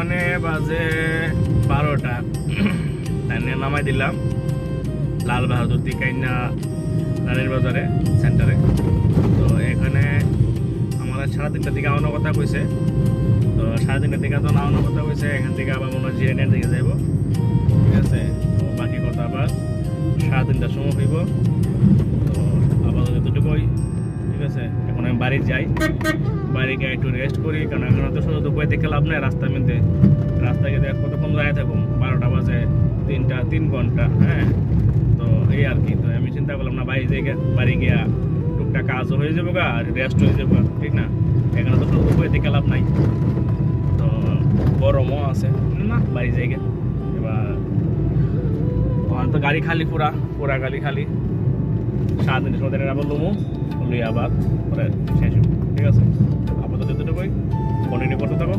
বর্তমানে বাজে 12টা। তাই নিয়ে নামাই দিলাম লাল বাহাদুর দিকাইনা রানীর বাজারে সেন্টারে। তো এখানে আমার 3:30টার দিকে আনার কথা কইছে। তো 3:30টার দিকে তো আনার কথা কইছে, এখান থেকে আবার মনে হয় জিরানিয়ার দিকে যাইব। ঠিক আছে, তো বাকি কথা আবার 3:30টার সময় হইব। তো আবার যতটুকুই, ঠিক আছে। এখন আমি বাড়ি যাই, বাড়ি গিয়ে একটু রেস্ট করি, কারণ এখন তো শুধু দুপুরে দেখে লাভ নেই। রাস্তার মধ্যে রাস্তায় গিয়ে কতক্ষণ দাঁড়িয়ে থাকুন, 12টা বাজে, 3 ঘন্টা। হ্যাঁ, তো এই আর কি। তো আমি চিন্তা করলাম না, বাড়ি গিয়া টুকটাক কাজও হয়ে যাবো গা, আর রেস্ট হয়ে যাবো, ঠিক না? এখানে তো শুধু দুপুরে দেখে লাভ নাই, তো গরমও আছে না। বাড়ি যাই গে এবার, ওখানে তো গাড়ি খালি, পুরা গাড়ি খালি। 7 দিনের সময় আবার লুমো লুই আবার পরে শেষ, ঠিক আছে। আপাতত যতটুকুই কন্টিনিউ করতে থাকো।